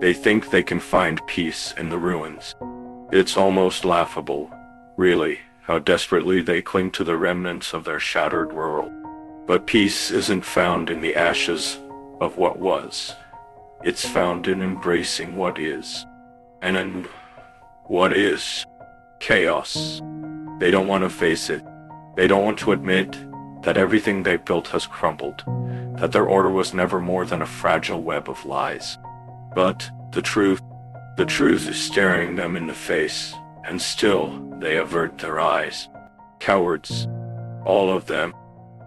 They think they can find peace in the ruins. It's almost laughable, really, how desperately they cling to the remnants of their shattered world. But peace isn't found in the ashes of what was. It's found in embracing what is. And in what is chaos. They don't want to face it. They don't want to admit that everything they built has crumbled, that their order was never more than a fragile web of lies. But the truth is staring them in the face, and still they avert their eyes. Cowards, all of them.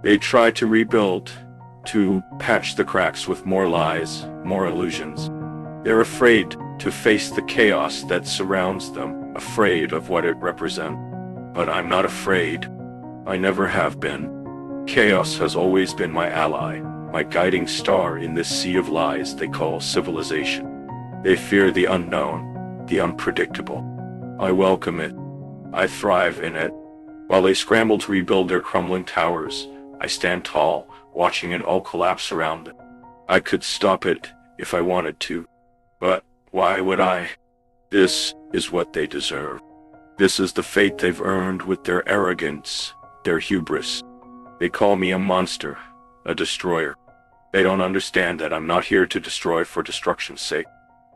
They try to rebuild, to patch the cracks with more lies, more illusions. They're afraid to face the chaos that surrounds them, afraid of what it represents. But I'm not afraid. I never have been. Chaos has always been my ally, my guiding star in this sea of lies they call civilization. They fear the unknown, the unpredictable. I welcome it. I thrive in it. While they scramble to rebuild their crumbling towers, I stand tall, watching it all collapse around them. I could stop it if I wanted to. But why would I? This is what they deserve. This is the fate they've earned with their arrogance, their hubris. They call me a monster, a destroyer. They don't understand that I'm not here to destroy for destruction's sake.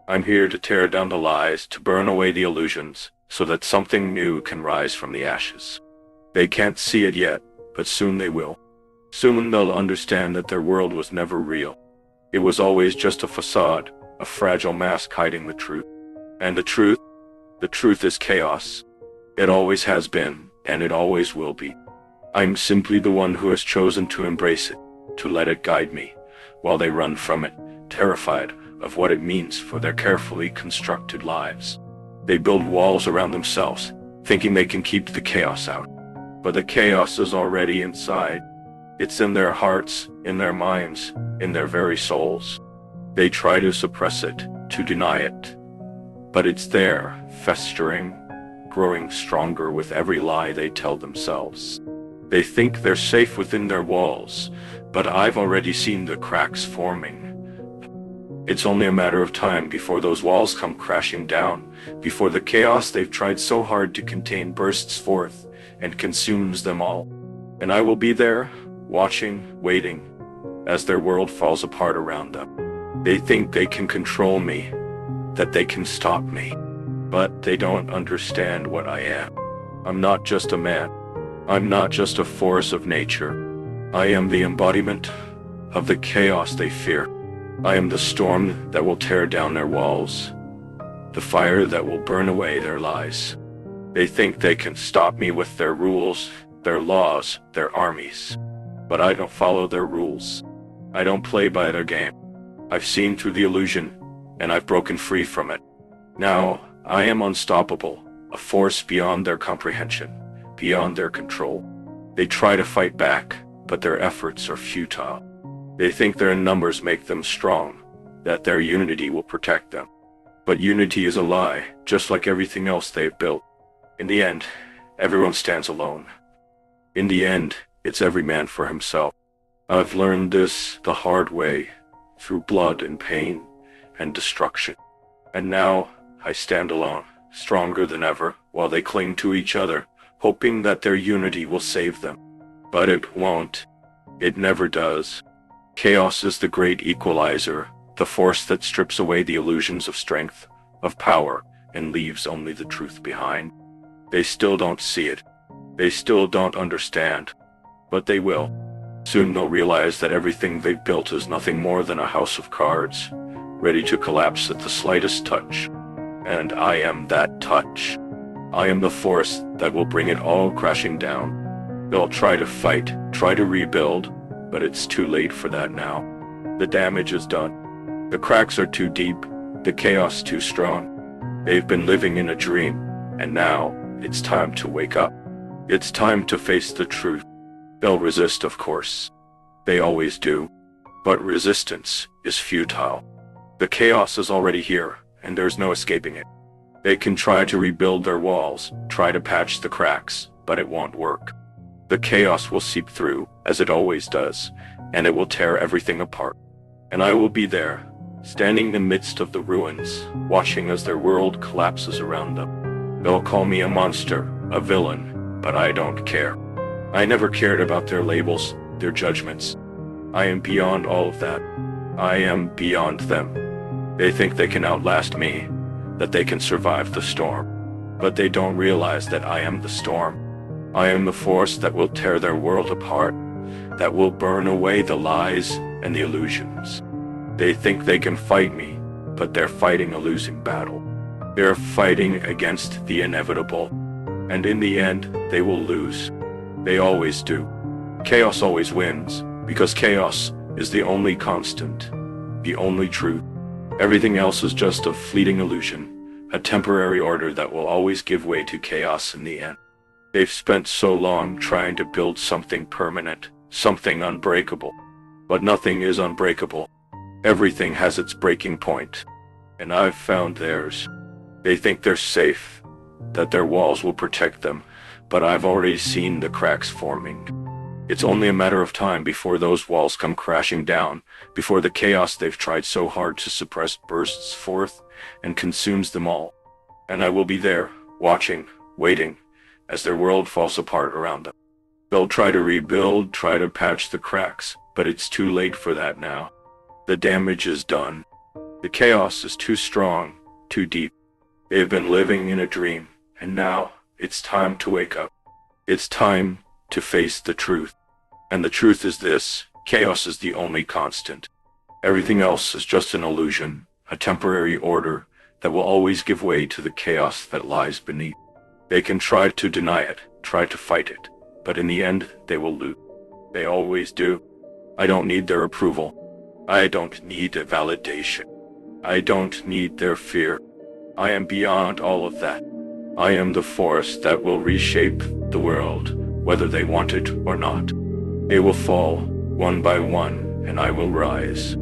I'm here to tear down the lies, to burn away the illusions, so that something new can rise from the ashes. They can't see it yet, but soon they will. Soon they'll understand that their world was never real. It was always just a facade, a fragile mask hiding the truth. And the truth is chaos. It always has been, and it always will be. I'm simply the one who has chosen to embrace it, to let it guide me, while they run from it, terrified of what it means for their carefully constructed lives. They build walls around themselves, thinking they can keep the chaos out. But the chaos is already inside. It's in their hearts, in their minds, in their very souls. They try to suppress it, to deny it. But it's there, festering, growing stronger with every lie they tell themselves. They think they're safe within their walls, but I've already seen the cracks forming. It's only a matter of time before those walls come crashing down, before the chaos they've tried so hard to contain bursts forth and consumes them all. And I will be there, watching, waiting, as their world falls apart around them. They think they can control me, that they can stop me. But they don't understand what I am. I'm not just a man. I'm not just a force of nature. I am the embodiment of the chaos they fear. I am the storm that will tear down their walls, the fire that will burn away their lies. They think they can stop me with their rules, their laws, their armies. But I don't follow their rules. I don't play by their game. I've seen through the illusion, and I've broken free from it. Now, I am unstoppable, a force beyond their comprehension, beyond their control. They try to fight back, but their efforts are futile. They think their numbers make them strong, that their unity will protect them. But unity is a lie, just like everything else they've built. In the end, everyone stands alone. In the end, it's every man for himself. I've learned this the hard way, through blood and pain and destruction. And now, I stand alone, stronger than ever, while they cling to each other, hoping that their unity will save them. But it won't. It never does. Chaos is the great equalizer, the force that strips away the illusions of strength, of power, and leaves only the truth behind. They still don't see it. They still don't understand. But they will. Soon they'll realize that everything they've built is nothing more than a house of cards, ready to collapse at the slightest touch. And I am that touch. I am the force that will bring it all crashing down. They'll try to fight, try to rebuild, but it's too late for that now. The damage is done. The cracks are too deep, the chaos too strong. They've been living in a dream, and now it's time to wake up. It's time to face the truth. They'll resist, of course. They always do. But resistance is futile. The chaos is already here, and there's no escaping it. They can try to rebuild their walls, try to patch the cracks, but it won't work. The chaos will seep through, as it always does, and it will tear everything apart. And I will be there, standing in the midst of the ruins, watching as their world collapses around them. They'll call me a monster, a villain, but I don't care. I never cared about their labels, their judgments. I am beyond all of that. I am beyond them. They think they can outlast me, that they can survive the storm. But they don't realize that I am the storm. I am the force that will tear their world apart, that will burn away the lies and the illusions. They think they can fight me, but they're fighting a losing battle. They're fighting against the inevitable, and in the end, they will lose. They always do. Chaos always wins, because chaos is the only constant, the only truth. Everything else is just a fleeting illusion, a temporary order that will always give way to chaos in the end. They've spent so long trying to build something permanent, something unbreakable. But nothing is unbreakable. Everything has its breaking point, and I've found theirs. They think they're safe, that their walls will protect them, but I've already seen the cracks forming. It's only a matter of time before those walls come crashing down, before the chaos they've tried so hard to suppress bursts forth and consumes them all. And I will be there, watching, waiting, as their world falls apart around them. They'll try to rebuild, try to patch the cracks, but it's too late for that now. The damage is done. The chaos is too strong, too deep. They've been living in a dream, and now it's time to wake up. It's time to face the truth. And the truth is this: chaos is the only constant. Everything else is just an illusion, a temporary order that will always give way to the chaos that lies beneath. They can try to deny it, try to fight it, but in the end, they will lose. They always do. I don't need their approval. I don't need a validation. I don't need their fear. I am beyond all of that. I am the force that will reshape the world, whether they want it or not. They will fall, one by one, and I will rise.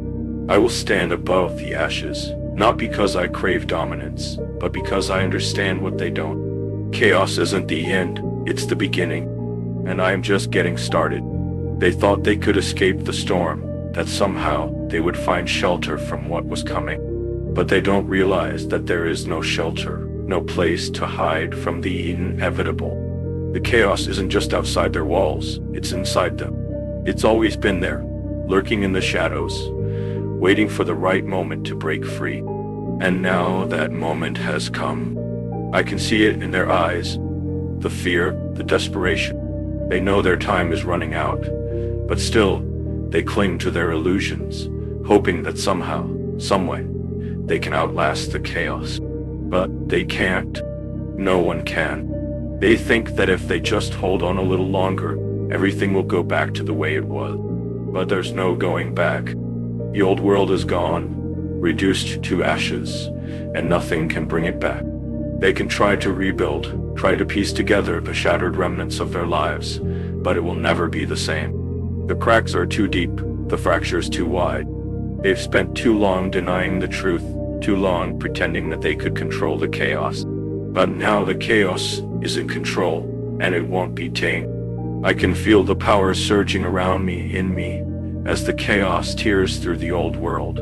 I will stand above the ashes, not because I crave dominance, but because I understand what they don't. Chaos isn't the end, it's the beginning, and I am just getting started. They thought they could escape the storm, that somehow they would find shelter from what was coming. But they don't realize that there is no shelter, no place to hide from the inevitable. The chaos isn't just outside their walls, it's inside them. It's always been there, lurking in the shadows, waiting for the right moment to break free. And now that moment has come. I can see it in their eyes, the fear, the desperation. They know their time is running out, but still, they cling to their illusions, hoping that somehow, someway, they can outlast the chaos. But they can't. No one can. They think that if they just hold on a little longer, everything will go back to the way it was. But there's no going back. The old world is gone, reduced to ashes, and nothing can bring it back. They can try to rebuild, try to piece together the shattered remnants of their lives, but it will never be the same. The cracks are too deep, the fractures too wide. They've spent too long denying the truth, too long pretending that they could control the chaos. But now the chaos is in control, and it won't be tamed. I can feel the power surging around me, in me, as the chaos tears through the old world.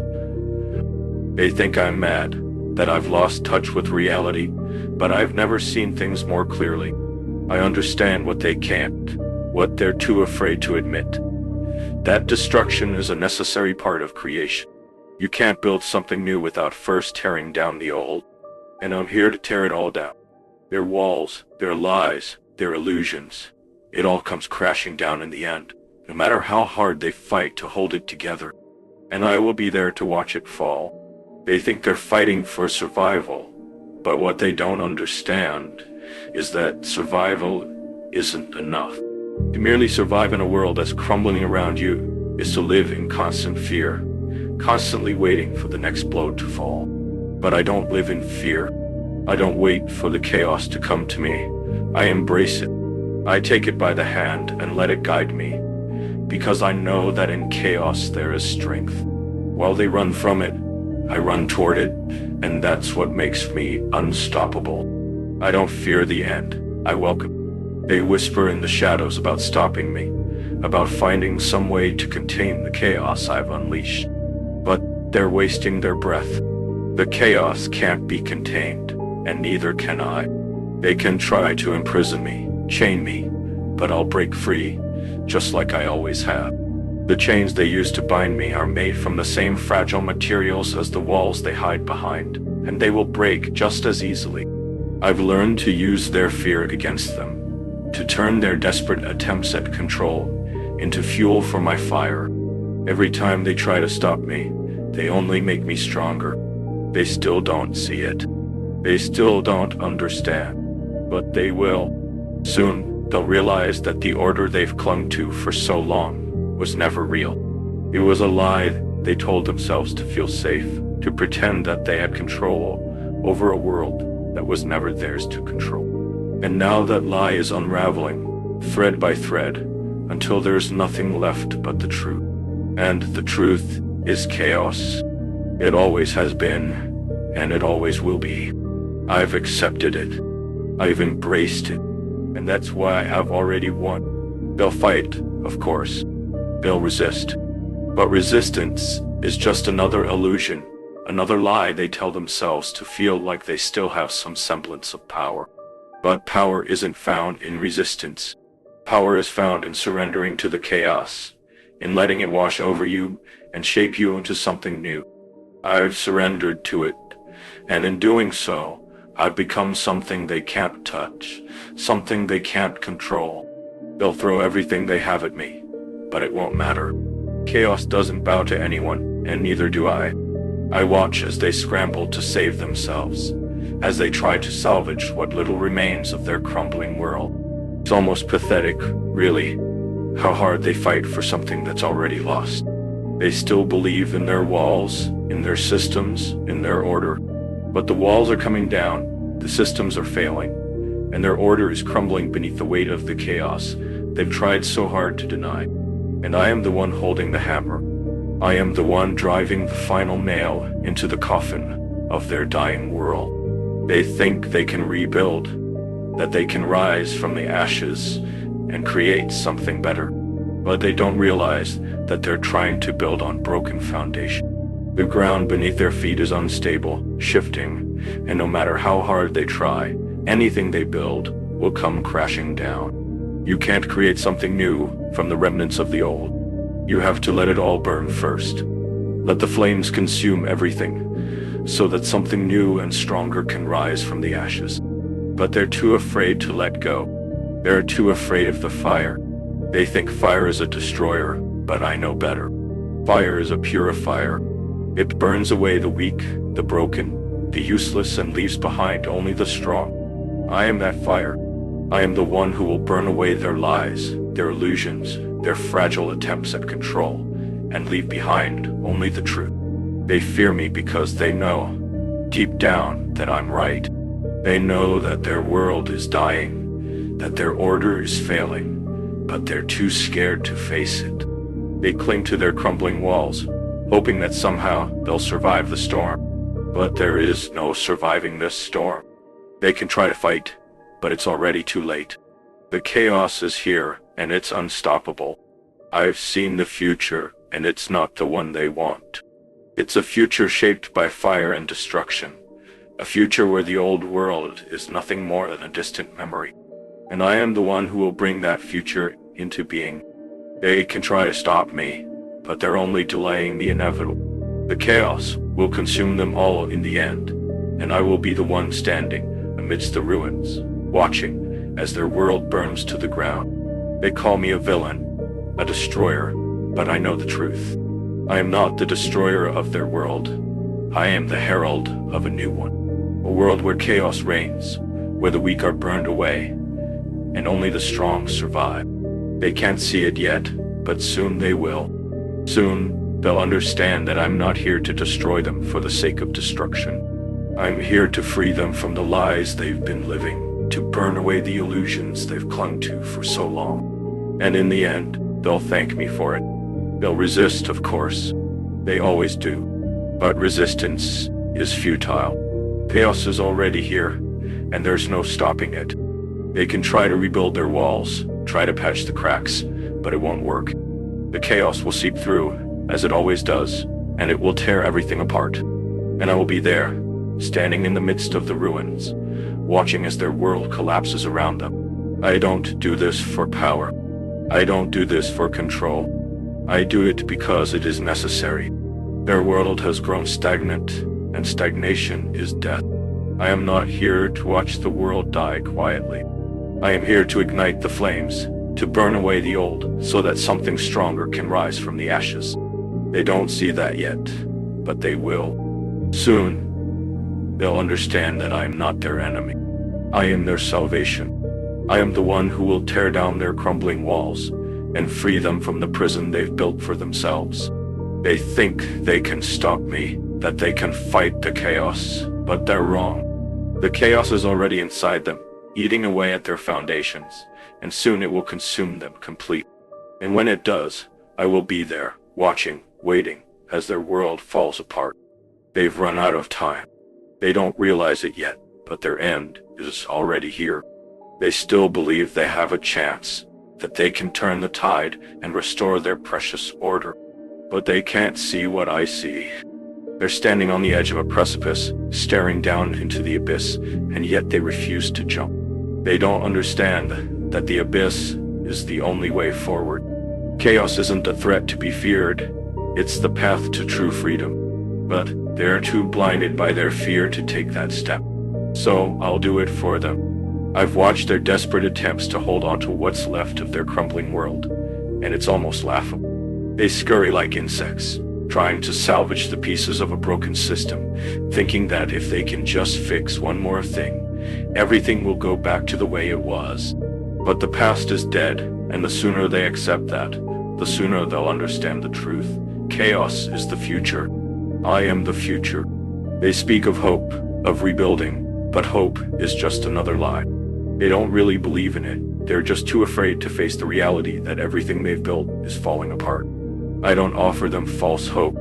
They think I'm mad, that I've lost touch with reality, but I've never seen things more clearly. I understand what they can't, what they're too afraid to admit. That destruction is a necessary part of creation. You can't build something new without first tearing down the old. And I'm here to tear it all down. Their walls, their lies, their illusions. It all comes crashing down in the end, no matter how hard they fight to hold it together. And I will be there to watch it fall. They think they're fighting for survival, but what they don't understand is that survival isn't enough. To merely survive in a world that's crumbling around you is to live in constant fear, constantly waiting for the next blow to fall. But I don't live in fear. I don't wait for the chaos to come to me. I embrace it. I take it by the hand and let it guide me, because I know that in chaos there is strength. While they run from it, I run toward it, and that's what makes me unstoppable. I don't fear the end. I welcome it. They whisper in the shadows about stopping me, about finding some way to contain the chaos I've unleashed. But They're wasting their breath. The chaos can't be contained, and neither can I. They can try to imprison me, chain me, but I'll break free, just like I always have. The chains they use to bind me are made from the same fragile materials as the walls they hide behind, and they will break just as easily. I've learned to use their fear against them, to turn their desperate attempts at control into fuel for my fire. Every time they try to stop me, they only make me stronger. They still don't see it. They still don't understand. But they will. Soon, they'll realize that the order they've clung to for so long was never real. It was a lie they told themselves to feel safe, to pretend that they had control over a world that was never theirs to control. And now that lie is unraveling, thread by thread, until there's nothing left but the truth. And the truth is chaos. It always has been, and it always will be. I've accepted it. I've embraced it. And that's why I've already won. They'll fight, of course. They'll resist. But resistance is just another illusion, another lie they tell themselves to feel like they still have some semblance of power. But power isn't found in resistance. Power is found in surrendering to the chaos, in letting it wash over you and shape you into something new. I've surrendered to it, and in doing so, I've become something they can't touch, something they can't control. They'll throw everything they have at me, but it won't matter. Chaos doesn't bow to anyone, and neither do I. I watch as they scramble to save themselves, as they try to salvage what little remains of their crumbling world. It's almost pathetic, really, how hard they fight for something that's already lost. They still believe in their walls, in their systems, in their order. But the walls are coming down, the systems are failing, and their order is crumbling beneath the weight of the chaos they've tried so hard to deny. And I am the one holding the hammer. I am the one driving the final nail into the coffin of their dying world. They think they can rebuild, that they can rise from the ashes and create something better. But they don't realize that they're trying to build on broken foundation. The ground beneath their feet is unstable, shifting, and no matter how hard they try, anything they build will come crashing down. You can't create something new from the remnants of the old. You have to let it all burn first. Let the flames consume everything, so that something new and stronger can rise from the ashes. But they're too afraid to let go. They're too afraid of the fire. They think fire is a destroyer, but I know better. Fire is a purifier. It burns away the weak, the broken, the useless, and leaves behind only the strong. I am that fire. I am the one who will burn away their lies, their illusions, their fragile attempts at control, and leave behind only the truth. They fear me because they know, deep down, that I'm right. They know that their world is dying, that their order is failing, but they're too scared to face it. They cling to their crumbling walls, hoping that somehow they'll survive the storm. But there is no surviving this storm. They can try to fight, but it's already too late. The chaos is here, and it's unstoppable. I've seen the future, and it's not the one they want. It's a future shaped by fire and destruction. A future where the old world is nothing more than a distant memory. And I am the one who will bring that future into being. They can try to stop me, but they're only delaying the inevitable. The chaos will consume them all in the end, and I will be the one standing amidst the ruins, watching as their world burns to the ground. They call me a villain, a destroyer, but I know the truth. I am not the destroyer of their world. I am the herald of a new one. A world where chaos reigns, where the weak are burned away, and only the strong survive. They can't see it yet, but soon they will. Soon, they'll understand that I'm not here to destroy them for the sake of destruction. I'm here to free them from the lies they've been living, to burn away the illusions they've clung to for so long. And in the end, they'll thank me for it. They'll resist, of course. They always do. But resistance is futile. Chaos is already here, and there's no stopping it. They can try to rebuild their walls, try to patch the cracks, but it won't work. The chaos will seep through, as it always does, and it will tear everything apart. And I will be there, standing in the midst of the ruins, watching as their world collapses around them. I don't do this for power. I don't do this for control. I do it because it is necessary. Their world has grown stagnant, and stagnation is death. I am not here to watch the world die quietly. I am here to ignite the flames, to burn away the old, so that something stronger can rise from the ashes. They don't see that yet, but they will. Soon, they'll understand that I am not their enemy. I am their salvation. I am the one who will tear down their crumbling walls and free them from the prison they've built for themselves. They think they can stop me, that they can fight the chaos, but they're wrong. The chaos is already inside them, eating away at their foundations, and soon it will consume them completely. And when it does, I will be there, watching, waiting, as their world falls apart. They've run out of time. They don't realize it yet, but their end is already here. They still believe they have a chance, that they can turn the tide and restore their precious order. But they can't see what I see. They're standing on the edge of a precipice, staring down into the abyss, and yet they refuse to jump. They don't understand that the abyss is the only way forward. Chaos isn't a threat to be feared, it's the path to true freedom. But they're too blinded by their fear to take that step. So I'll do it for them. I've watched their desperate attempts to hold on to what's left of their crumbling world, and it's almost laughable. They scurry like insects, trying to salvage the pieces of a broken system, thinking that if they can just fix one more thing, everything will go back to the way it was. But the past is dead, and the sooner they accept that, the sooner they'll understand the truth. Chaos is the future. I am the future. They speak of hope, of rebuilding, but hope is just another lie. They don't really believe in it. They're just too afraid to face the reality that everything they've built is falling apart. I don't offer them false hope.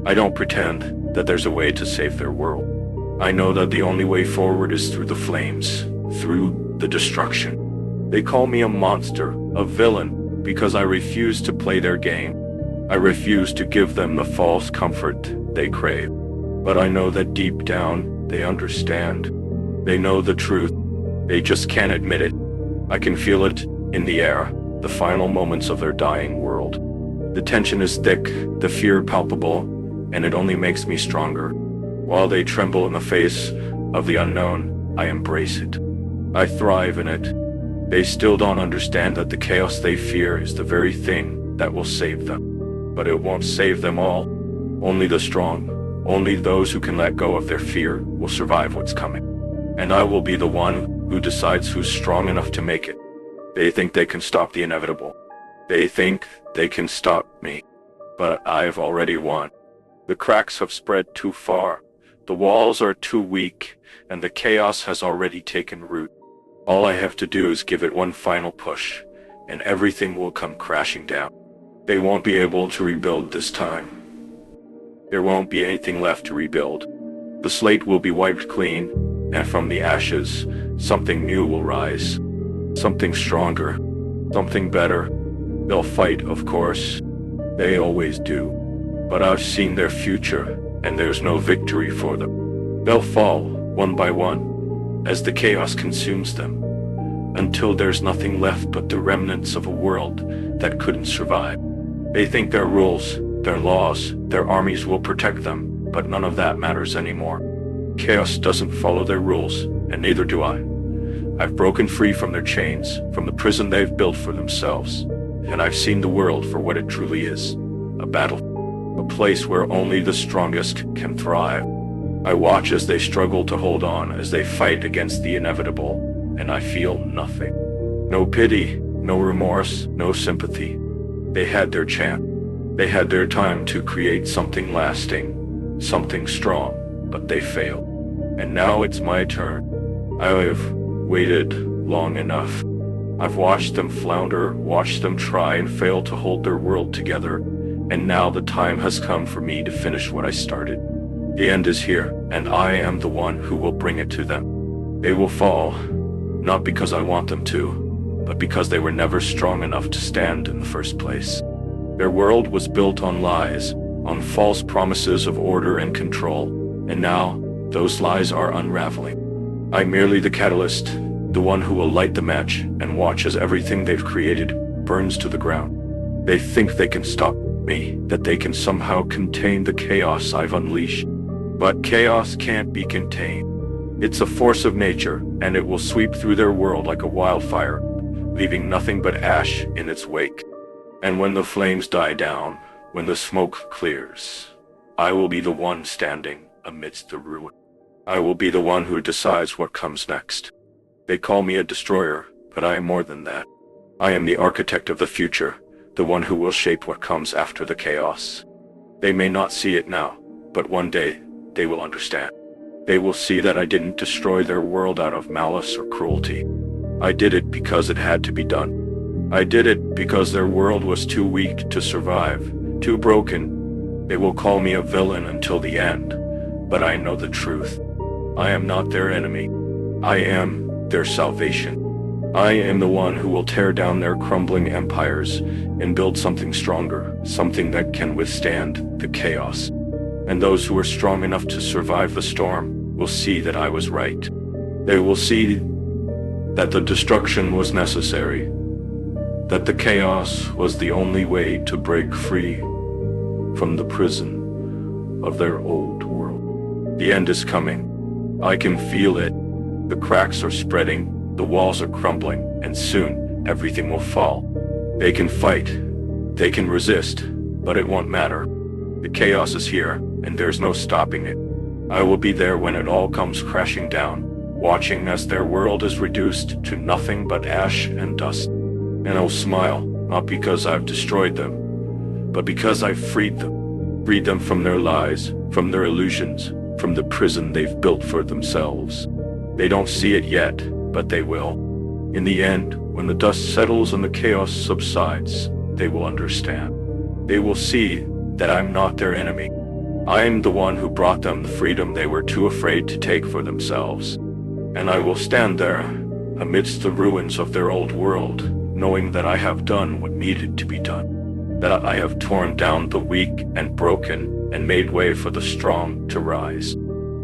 I don't pretend that there's a way to save their world. I know that the only way forward is through the flames, through the destruction. They call me a monster, a villain, because I refuse to play their game. I refuse to give them the false comfort they crave. But I know that deep down, they understand. They know the truth. They just can't admit it. I can feel it in the air, the final moments of their dying world. The tension is thick, the fear palpable, and it only makes me stronger. While they tremble in the face of the unknown, I embrace it. I thrive in it. They still don't understand that the chaos they fear is the very thing that will save them. But it won't save them all. Only the strong, only those who can let go of their fear will survive what's coming. And I will be the one who decides who's strong enough to make it. They think they can stop the inevitable. They think they can stop me. But I've already won. The cracks have spread too far. The walls are too weak, and the chaos has already taken root. All I have to do is give it one final push, and everything will come crashing down. They won't be able to rebuild this time. There won't be anything left to rebuild. The slate will be wiped clean, and from the ashes, something new will rise. Something stronger. Something better. They'll fight, of course. They always do. But I've seen their future, and there's no victory for them. They'll fall, one by one, as the chaos consumes them, until there's nothing left but the remnants of a world that couldn't survive. They think their rules, their laws, their armies will protect them, but none of that matters anymore. Chaos doesn't follow their rules, and neither do I. I've broken free from their chains, from the prison they've built for themselves, and I've seen the world for what it truly is, a battle. A place where only the strongest can thrive. I watch as they struggle to hold on, as they fight against the inevitable, and I feel nothing. No pity, no remorse, no sympathy. They had their chance. They had their time to create something lasting, something strong, but they failed. And now it's my turn. I've waited long enough. I've watched them flounder, watched them try and fail to hold their world together. And now the time has come for me to finish what I started. The end is here, and I am the one who will bring it to them. They will fall, not because I want them to, but because they were never strong enough to stand in the first place. Their world was built on lies, on false promises of order and control, and now those lies are unraveling. I'm merely the catalyst, the one who will light the match and watch as everything they've created burns to the ground. They think they can stop me, that they can somehow contain the chaos I've unleashed. But chaos can't be contained. It's a force of nature, and it will sweep through their world like a wildfire, leaving nothing but ash in its wake. And when the flames die down, when the smoke clears, I will be the one standing amidst the ruin. I will be the one who decides what comes next. They call me a destroyer, but I am more than that. I am the architect of the future, the one who will shape what comes after the chaos. They may not see it now, but one day they will understand. They will see that I didn't destroy their world out of malice or cruelty. I did it because it had to be done. I did it because their world was too weak to survive, too broken. They will call me a villain until the end, but I know the truth. I am not their enemy. I am their salvation. I am the one who will tear down their crumbling empires and build something stronger, something that can withstand the chaos. And those who are strong enough to survive the storm will see that I was right. They will see that the destruction was necessary, that the chaos was the only way to break free from the prison of their old world. The end is coming. I can feel it. The cracks are spreading, the walls are crumbling, and soon everything will fall. They can fight, they can resist, but it won't matter. The chaos is here, and there's no stopping it. I will be there when it all comes crashing down, watching as their world is reduced to nothing but ash and dust. And I'll smile, not because I've destroyed them, but because I've freed them. Freed them from their lies, from their illusions, from the prison they've built for themselves. They don't see it yet, but they will. In the end, when the dust settles and the chaos subsides, they will understand. They will see that I'm not their enemy. I am the one who brought them the freedom they were too afraid to take for themselves. And I will stand there, amidst the ruins of their old world, knowing that I have done what needed to be done. That I have torn down the weak and broken and made way for the strong to rise.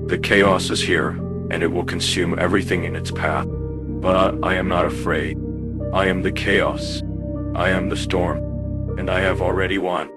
The chaos is here, and it will consume everything in its path. But I am not afraid. I am the chaos. I am the storm, and I have already won.